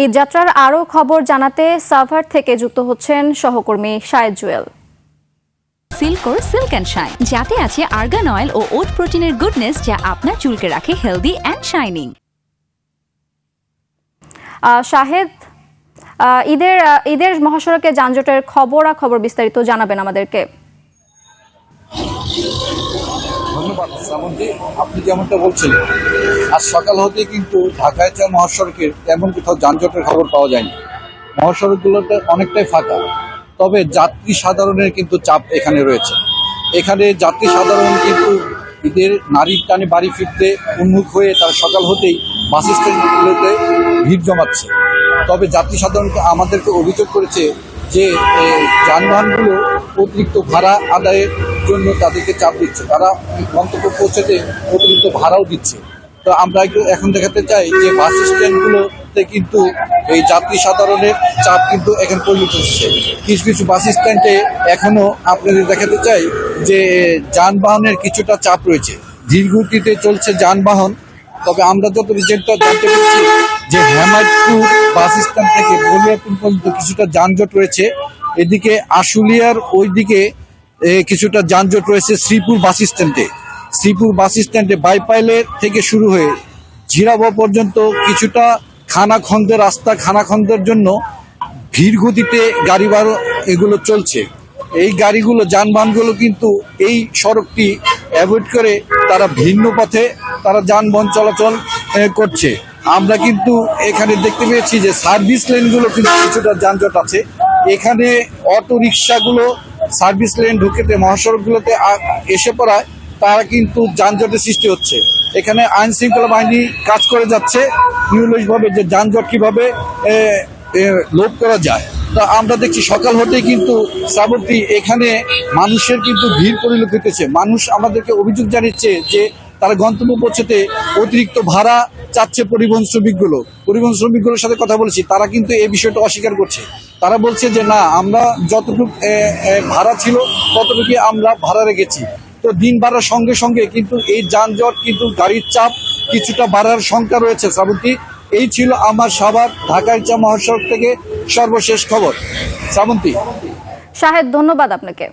এই যাত্রার আরও খবর জানাতে সাভার থেকে যুক্ত হচ্ছেন সহকর্মী শাহেদ জুয়েল। সিল্কোর সিল্ক অ্যান্ড শাইন, যাতে আছে আর্গান অয়েল ও ওট প্রোটিনের গুডনেস, যা আপনার চুলকে রাখে হেলদি অ্যান্ড শাইনিং। শাহেদ, ঈদের মহাসড়কে যানজটের খবর বিস্তারিত জানাবেন আমাদেরকে। ধন্যবাদ শ্রাবন্তী। আপনি যেমনটা বলছিলেন, আজ সকাল হতে কিন্তু ঢাকায় মহাসড়কের তেমন কোথাও যানজটের খবর পাওয়া যায়নি। মহাসড়কগুলোতে অনেকটাই ফাঁকা, তবে যাত্রী সাধারণের কিন্তু চাপ এখানে রয়েছে। এখানে যাত্রী সাধারণ কিন্তু ঈদের নারীর টানে বাড়ি ফিরতে উন্মুখ হয়ে তার সকাল হতেই বাস স্ট্যান্ডগুলোতে ভিড় জমাচ্ছে। তবে যাত্রী সাধারণকে আমাদেরকে অভিযোগ করেছে যে যানবাহনগুলো অতিরিক্ত ভাড়া আদায়ের জন্য তাদেরকে চাপ দিচ্ছে, তারা গন্তব্য পৌঁছাতে অতিরিক্ত ভাড়াও দিচ্ছে। তো আমরা এখন দেখাতে চাই যে বাস স্ট্যান্ডগুলোতে কিন্তু এই যাত্রী সাধারণের চাপ কিন্তু এখন পরিণত হচ্ছে। কিছু কিছু বাস স্ট্যান্ডে এখনো আপনাদের দেখাতে চাই যে যানবাহনের কিছুটা চাপ রয়েছে, ধীর গতিতে চলছে যানবাহন। তবে আমরা যত রিজেন্টটা জানতে পেরেছি যে হেমায়তপুর বাস স্ট্যান্ড থেকে বলিয়াপুর পর্যন্ত কিছুটা যানজট রয়েছে। এদিকে আশুলিয়ার ওইদিকে কিছুটা যানজট রয়েছে শ্রীপুর বাস স্ট্যান্ডে বাইপাইলের থেকে শুরু হয়ে ঝিরাবো পর্যন্ত কিছুটা খানাখন্দের রাস্তা, খানাখন্দের জন্য ধীর গতিতে গাড়ি বাড়ো এগুলো চলছে। এই গাড়িগুলো, যানবাহনগুলো কিন্তু এই সড়কটি অ্যাভয়েড করে তারা ভিন্ন পথে তারা যানবাহন চলাচল করছে। আমরা কিন্তু এখানে দেখতে পেয়েছি যে সার্ভিস লেনগুলো কিন্তু কিছুটা যানজট আছে। এখানে অটো রিক্সাগুলো সার্ভিস লেন ঢুকেতে মহাসড়কগুলোতে এসে পড়ায় তারা কিন্তু যানজটের সৃষ্টি হচ্ছে। এখানে আইন শৃঙ্খলা বাহিনী কাজ করে যাচ্ছে নিরলসভাবে যে যানজট কিভাবে লোপ করা যায়। তো আমরা দেখছি সকাল হতেই কিন্তু শ্রাবন্তী এখানে মানুষের কিন্তু ভিড় পরিলক্ষিত হচ্ছে। মানুষ আমাদেরকে অভিযোগ জানিয়েছে যে তারা গন্তব্য পৌঁছতে অতিরিক্ত ভাড়া চাচ্ছে পরিবহন শ্রমিকগুলোর সাথে কথা বলেছি, তারা কিন্তু এই বিষয়টা অস্বীকার করছে। তারা বলছে যে না, আমরা যতটুকু ভাড়া ছিল ততটুকু আমরা ভাড়া রেখেছি। তো দিন বাড়ার সঙ্গে সঙ্গে কিন্তু এই যানজট কিন্তু গাড়ির চাপ কিছুটা বাড়ার শঙ্কা রয়েছে। শ্রাবন্তী, এই ছিল আমার সাভার ঢাকার মহাসড়ক থেকে সর্বশেষ খবর। শ্রাবন্তী। শাহেদ, ধন্যবাদ আপনাকে।